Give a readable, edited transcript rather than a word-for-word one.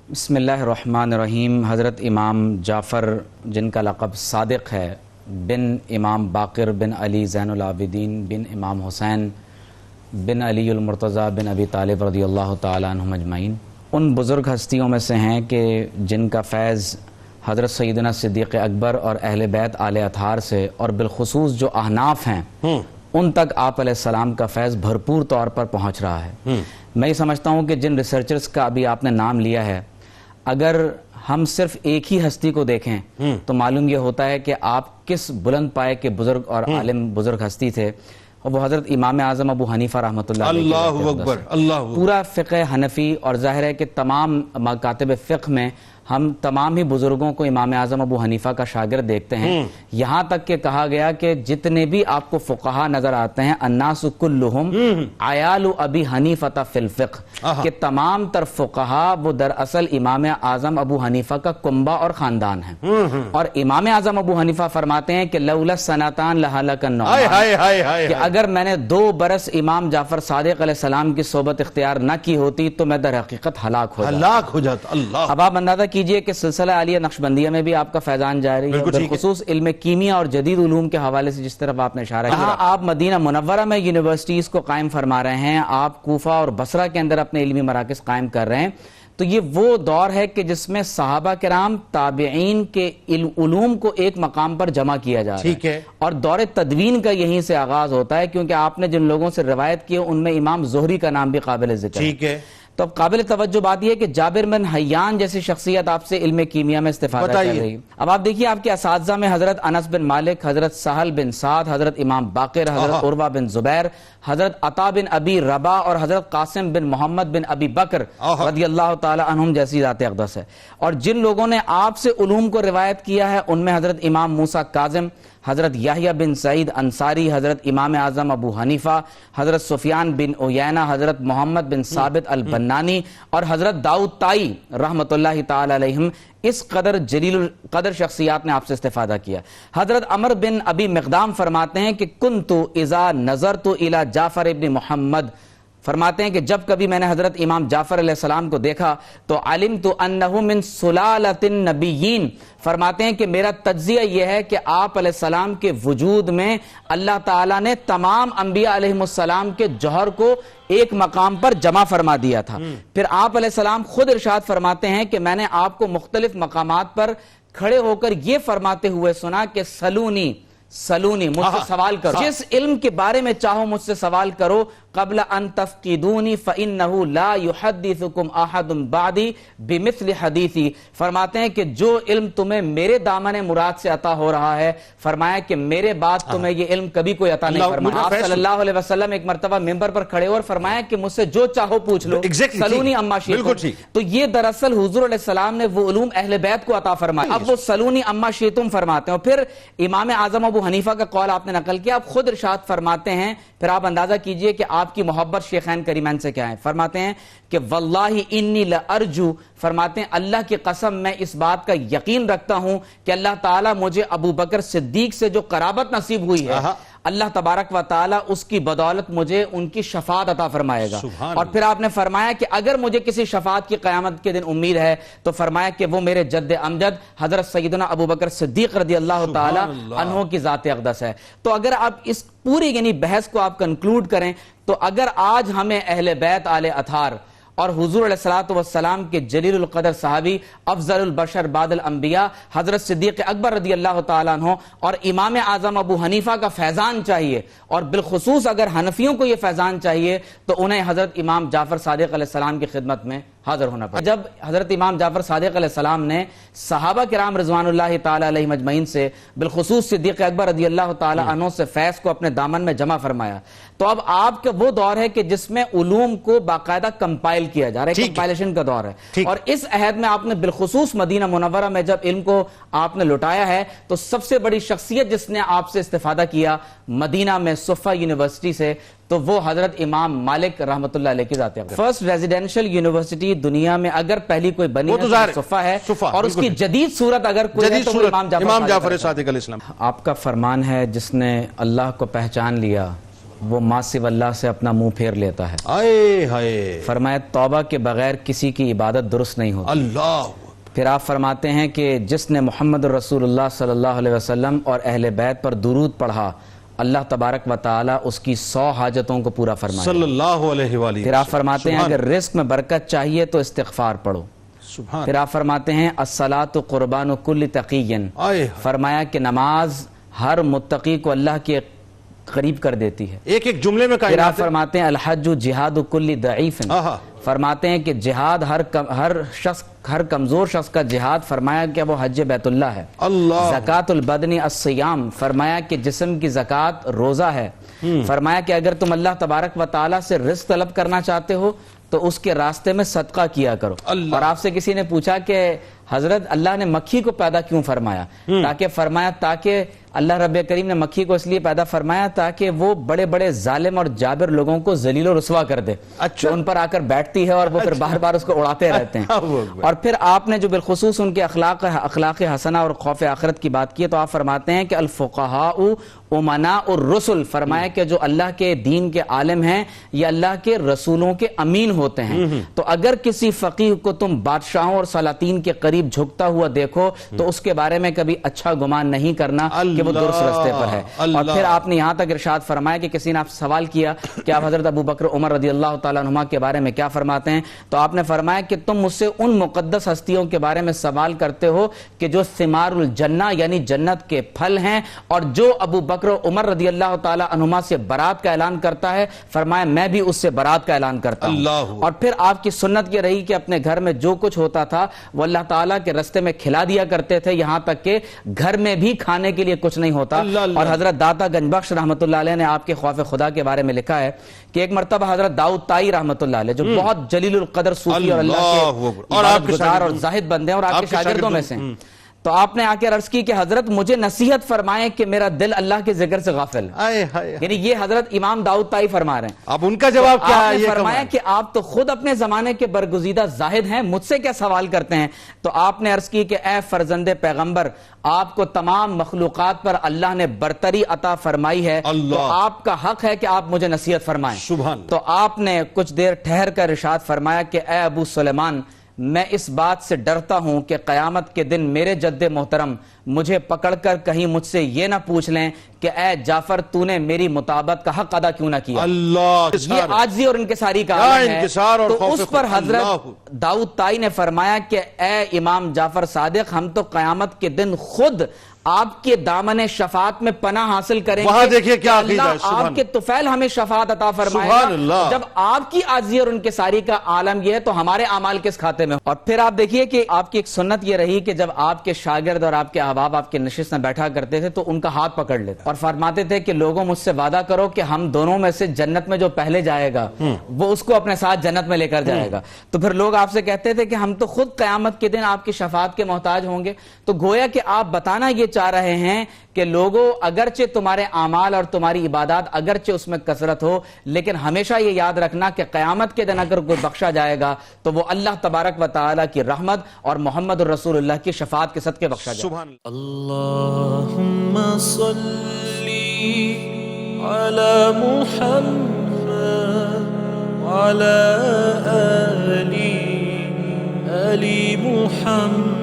بسم اللہ الرحمن الرحیم۔ حضرت امام جعفر جن کا لقب صادق ہے، بن امام باقر بن علی زین العابدین بن امام حسین بن علی المرتضیٰ بن ابی طالب رضی اللہ تعالیٰ عنہم اجمعین، ان بزرگ ہستیوں میں سے ہیں کہ جن کا فیض حضرت سیدنا صدیق اکبر اور اہل بیت آل اطہار سے اور بالخصوص جو احناف ہیں ان تک آپ علیہ السلام کا فیض بھرپور طور پر پہنچ رہا ہے۔ میں یہ سمجھتا ہوں کہ جن ریسرچرز کا ابھی آپ نے نام لیا ہے، اگر ہم صرف ایک ہی ہستی کو دیکھیں تو معلوم یہ ہوتا ہے کہ آپ کس بلند پائے کے بزرگ اور عالم بزرگ ہستی تھے، اور وہ حضرت امام اعظم ابو حنیفہ رحمۃ اللہ علیہ۔ اللہ اکبر، اللہ پورا فقہ حنفی، اور ظاہر ہے کہ تمام مکاتب فقہ میں ہم تمام ہی بزرگوں کو امام اعظم ابو حنیفہ کا شاگرد دیکھتے ہیں، یہاں تک کہ کہا گیا کہ جتنے بھی آپ کو فقہا نظر آتے ہیں الناس کلہم عیال ابی حنیفہ فی الفقہ، کہ تمام تر فقہا وہ دراصل امام اعظم ابو حنیفہ کا کنبہ اور خاندان ہیں۔ اور امام اعظم ابو حنیفہ فرماتے ہیں کہ لولا سنتان لہلک النعمان، کہ اگر میں نے 2 برس امام جعفر صادق علیہ السلام کی صحبت اختیار نہ کی ہوتی تو میں در حقیقت ہلاک ہو جاتا۔ اللہ، اب آپ اندازہ کیجئے کہ سلسلہ عالیہ نقشبندیہ میں بھی آپ کا فیضان جاری ہے، بالخصوص علم کیمیا اور جدید علوم کے حوالے سے جس طرف آپ نے اشارہ کیا۔ آپ مدینہ منورہ میں یونیورسٹیز کو قائم فرما رہے ہیں، آپ کوفہ اور بصرہ کے اندر اپنے علمی مراکز قائم کر رہے ہیں، تو یہ وہ دور ہے کہ جس میں صحابہ کرام تابعین کے علوم کو ایک مقام پر جمع کیا جا رہا ہے، اور دور تدوین کا یہیں سے آغاز ہوتا ہے، کیونکہ آپ نے جن لوگوں سے روایت کی ان میں امام زہری کا نام بھی قابل ذکر ہے۔ تو اب قابل توجہ بات یہ ہے کہ جابر بن حیان جیسی شخصیت آپ سے علم کیمیا میں استفادہ کر رہی ہے۔ اب آپ دیکھیے آپ کے اساتذہ میں حضرت انس بن مالک، حضرت سہل بن سعد، حضرت امام باقر، حضرت عروہ بن زبیر، حضرت عطا بن ابی رباح اور حضرت قاسم بن محمد بن ابی بکر رضی اللہ تعالی عنہم جیسی ذات اقدس ہے۔ اور جن لوگوں نے آپ سے علوم کو روایت کیا ہے ان میں حضرت امام موسیٰ کاظم، حضرت یحییٰ بن سعید انصاری، حضرت امام اعظم ابو حنیفہ، حضرت سفیان بن عیینہ، حضرت محمد بن ثابت البنانی اور حضرت داؤد طائی رحمۃ اللہ تعالی علیہم، اس قدر جلیل القدر شخصیات نے آپ سے استفادہ کیا۔ حضرت عمر بن ابی مقدام فرماتے ہیں کہ کنت اذا نظرت الی جعفر ابن محمد، فرماتے ہیں کہ جب کبھی میں نے حضرت امام جعفر علیہ السلام کو دیکھا تو علمت انہ من سلالۃ النبیین، فرماتے ہیں کہ میرا تجزیہ یہ ہے کہ آپ علیہ السلام کے وجود میں اللہ تعالیٰ نے تمام انبیاء علیہ السلام کے جوہر کو ایک مقام پر جمع فرما دیا تھا۔ پھر آپ علیہ السلام خود ارشاد فرماتے ہیں کہ میں نے آپ کو مختلف مقامات پر کھڑے ہو کر یہ فرماتے ہوئے سنا کہ سلونی مجھ سے سوال کرو، جس علم کے بارے میں چاہو مجھ سے سوال کرو، قبل ان تفقدونی فإنہ لا یحدثکم احد بعدی بمثل حدیثی، فرماتے ہیں کہ جو علم تمہیں میرے دامن مراد سے عطا ہو رہا ہے، فرمایا کہ میرے بعد تمہیں یہ علم کبھی کوئی عطا نہیں فرمایا۔ آپ صلی اللہ علیہ وسلم ایک مرتبہ ممبر پر کھڑے اور فرمایا کہ مجھ سے جو چاہو پوچھ لو، سلونی اما شئتم، تو یہ دراصل حضور علیہ السلام نے وہ علوم اہل بیت کو عطا فرمایا، اب وہ سلونی اما شئتم فرماتے ہیں۔ پھر امام اعظم ابو حنیفہ کا قول آپ نے نقل کیا، آپ خود ارشاد فرماتے ہیں، پھر آپ اندازہ کیجئے کہ آپ کی محبت شیخین کریمین سے کیا ہے، فرماتے ہیں کہ واللہ انی لارجو، فرماتے ہیں اللہ کی قسم میں اس بات کا یقین رکھتا ہوں کہ اللہ تعالیٰ مجھے ابو بکر صدیق سے جو قرابت نصیب ہوئی ہے، اللہ تبارک و تعالیٰ اس کی بدولت مجھے ان کی شفاعت عطا فرمائے گا۔ اور پھر آپ نے فرمایا کہ اگر مجھے کسی شفاعت کی قیامت کے دن امید ہے تو فرمایا کہ وہ میرے جد امجد حضرت سیدنا ابو بکر صدیق رضی اللہ تعالی عنہ کی ذات اقدس ہے۔ تو اگر آپ اس پوری یعنی بحث کو آپ کنکلوڈ کریں تو اگر آج ہمیں اہل بیت آل اطہار اور حضور علیہ السلام کے جلیل القدر صحابی افضل البشر بعد الانبیاء حضرت صدیق اکبر رضی اللہ تعالیٰ عنہ اور امام اعظم ابو حنیفہ کا فیضان چاہیے، اور بالخصوص اگر حنفیوں کو یہ فیضان چاہیے تو انہیں حضرت امام جعفر صادق علیہ السلام کی خدمت میں حاضر ہونا پڑا۔ جب حضرت امام جعفر صادق علیہ السلام نے صحابہ کرام رضوان اللہ تعالی علیہ مجمعین سے بالخصوص صدیق اکبر رضی اللہ تعالی عنہ سے فیض کو اپنے دامن میں جمع فرمایا، تو اب آپ کا وہ دور ہے کہ جس میں علوم کو باقاعدہ کمپائل کیا جا رہا ہے، کمپائلیشن کا دور ہے، اور اس عہد میں آپ نے بالخصوص مدینہ منورہ میں جب علم کو آپ نے لٹایا ہے تو سب سے بڑی شخصیت جس نے آپ سے استفادہ کیا مدینہ میں صفہ یونیورسٹی سے، تو وہ حضرت امام مالک رحمۃ اللہ علیہ کی ذات اقدس۔ فرسٹ ریزیڈینشل یونیورسٹی دنیا میں اگر پہلی کوئی بنی ہے تو صفہ ہے، اور اس کی جدید صورت اگر کوئی ہے تو امام جعفر صادق علیہ السلام۔ آپ کا فرمان ہے جس نے اللہ کو پہچان لیا وہ ما سوا اللہ سے اپنا منہ پھیر لیتا ہے. آئے ہائے. فرمایا توبہ کے بغیر کسی کی عبادت درست نہیں ہوتی. اللہ. پھر آپ فرماتے ہیں کہ جس نے محمد رسول اللہ صلی اللہ علیہ وسلم اور اہل بیت پر درود پڑھا اللہ تبارک و تعالی اس کی 100 حاجتوں کو پورا فرمائے. صلی اللہ علیہ وآلہ. پھر آپ فرماتے ہیں اگر رزق میں برکت چاہیے تو استغفار پڑھو. پھر آپ فرماتے ہیں الصلاۃ قربان کل تقی. فرمایا کہ نماز ہر متقی کو اللہ کے قریب کر دیتی ہے. ایک ایک جملے میں پھر آپ فرماتے ہیں الحج جہاد کل ضعیف. فرماتے ہیں کہ جہاد ہر کمزور شخص کا جہاد فرمایا کہ وہ حج بیت اللہ ہے. زکوٰۃ البدن الصیام فرمایا کہ جسم کی زکوٰۃ روزہ ہے. فرمایا کہ اگر تم اللہ تبارک و تعالیٰ سے رزق طلب کرنا چاہتے ہو تو اس کے راستے میں صدقہ کیا کرو. اور آپ سے کسی نے پوچھا کہ حضرت اللہ نے مکھی کو پیدا کیوں فرمایا؟ تاکہ فرمایا تاکہ اللہ رب کریم نے مکھی کو اس لیے پیدا فرمایا تاکہ وہ بڑے بڑے ظالم اور جابر لوگوں کو ذلیل و رسوا کر دے. ان پر آ کر بیٹھتی ہے اور وہ پھر بار بار اس کو اڑاتے رہتے ہیں. اور پھر آپ نے جو بالخصوص ان کے اخلاق حسنہ اور خوف آخرت کی بات کی ہے تو آپ فرماتے ہیں کہ الفقہاء امناء الرسل. فرمایا کہ جو اللہ کے دین کے عالم ہیں یہ اللہ کے رسولوں کے امین ہوتے ہیں. تو اگر کسی فقیہ کو تم بادشاہوں اور سلاطین کے قریب جھکتا ہوا دیکھو تو اس کے بارے میں کبھی اچھا گمان نہیں کرنا کہ وہ درست راستے پر ہے. اور پھر آپ نے یہاں تک ارشاد فرمایا کہ کسی نے آپ سے سوال کیا کہ آپ حضرت ابو بکر عمر رضی اللہ تعالیٰ عنہما کے بارے میں کیا فرماتے ہیں تو آپ نے فرمایا کہ تم مجھ سے ان مقدس ہستیوں کے بارے میں سوال کرتے ہو کہ جو ثمار الجنہ یعنی جنت کے پھل ہیں اور جو ابو بکر عمر رضی اللہ تعالیٰ عنہما سے برات کا اعلان کرتا ہے فرمایا میں بھی اس سے برات کا اعلان کرتا ہوں. اور پھر آپ کی سنت یہ رہی کہ اپنے گھر میں جو کچھ ہوتا تھا وہ اللہ تعالیٰ کے رستے میں کھلا دیا کرتے تھے یہاں تک کہ گھر میں بھی کھانے کے لیے کچھ نہیں ہوتا. اور حضرت داتا گنج بخش رحمت اللہ علیہ نے آپ کے خوف خدا کے بارے میں لکھا ہے کہ ایک مرتبہ حضرت داؤد طائی رحمت اللہ علیہ جو بہت جلیل القدر صوفی اور اللہ کے عبادت گزار اور زاہد بندے ہیں اور آپ کے شاگردوں میں سے تو آپ نے آ کے عرض کی کہ حضرت مجھے نصیحت فرمائیں کہ میرا دل اللہ کے ذکر سے غافل ہے. یعنی یہ حضرت امام داؤد طائی فرما رہے ہیں. اب ان کا جواب کیا ہے؟ فرمایا کہ آپ تو خود اپنے زمانے کے برگزیدہ زاہد ہیں مجھ سے کیا سوال کرتے ہیں. تو آپ نے عرض کی کہ اے فرزند پیغمبر آپ کو تمام مخلوقات پر اللہ نے برتری عطا فرمائی ہے تو آپ کا حق ہے کہ آپ مجھے نصیحت فرمائیں. تو آپ نے کچھ دیر ٹھہر کر ارشاد فرمایا کہ اے ابو سلیمان میں اس بات سے ڈرتا ہوں کہ قیامت کے دن میرے جد محترم مجھے پکڑ کر کہیں مجھ سے یہ نہ پوچھ لیں کہ اے جعفر تو نے میری مطابقت کا حق ادا کیوں نہ کیا. یہ عاجزی اور انکساری کا عالم ہے. تو اس پر حضرت داؤد طائی نے فرمایا کہ اے امام جعفر صادق ہم تو قیامت کے دن خود آپ کے دامن شفاعت میں پناہ حاصل کریں گے. وہاں دیکھیے کیا اللہ آپ کے طفیل ہمیں شفاعت عطا فرمائے گا. جب آپ کی عاجزی اور انکساری کا عالم یہ ہے تو ہمارے اعمال کس کھاتے میں. اور پھر آپ دیکھیے کہ آپ کی ایک سنت یہ رہی کہ جب آپ کے شاگرد اور آپ کے احباب آپ کے نشست میں بیٹھا کرتے تھے تو ان کا ہاتھ پکڑ لیتے اور فرماتے تھے کہ لوگوں مجھ سے وعدہ کرو کہ ہم دونوں میں سے جنت میں جو پہلے جائے گا وہ اس کو اپنے ساتھ جنت میں لے کر جائے گا. تو پھر لوگ آپ سے کہتے تھے کہ ہم تو خود قیامت کے دن آپ کی شفاعت کے محتاج ہوں گے. تو گویا کہ آپ بتانا یہ چاہ رہے ہیں کہ لوگوں اگرچہ تمہارے اعمال اور تمہاری عبادات اگرچہ اس میں کثرت ہو لیکن ہمیشہ یہ یاد رکھنا کہ قیامت کے دن اگر کوئی بخشا جائے گا تو وہ اللہ تبارک و تعالی کی رحمت اور محمد الرسول اللہ کی شفاعت کے صدقے بخشا جائے گا. اللہم صلی علی محمد وعلی آل محمد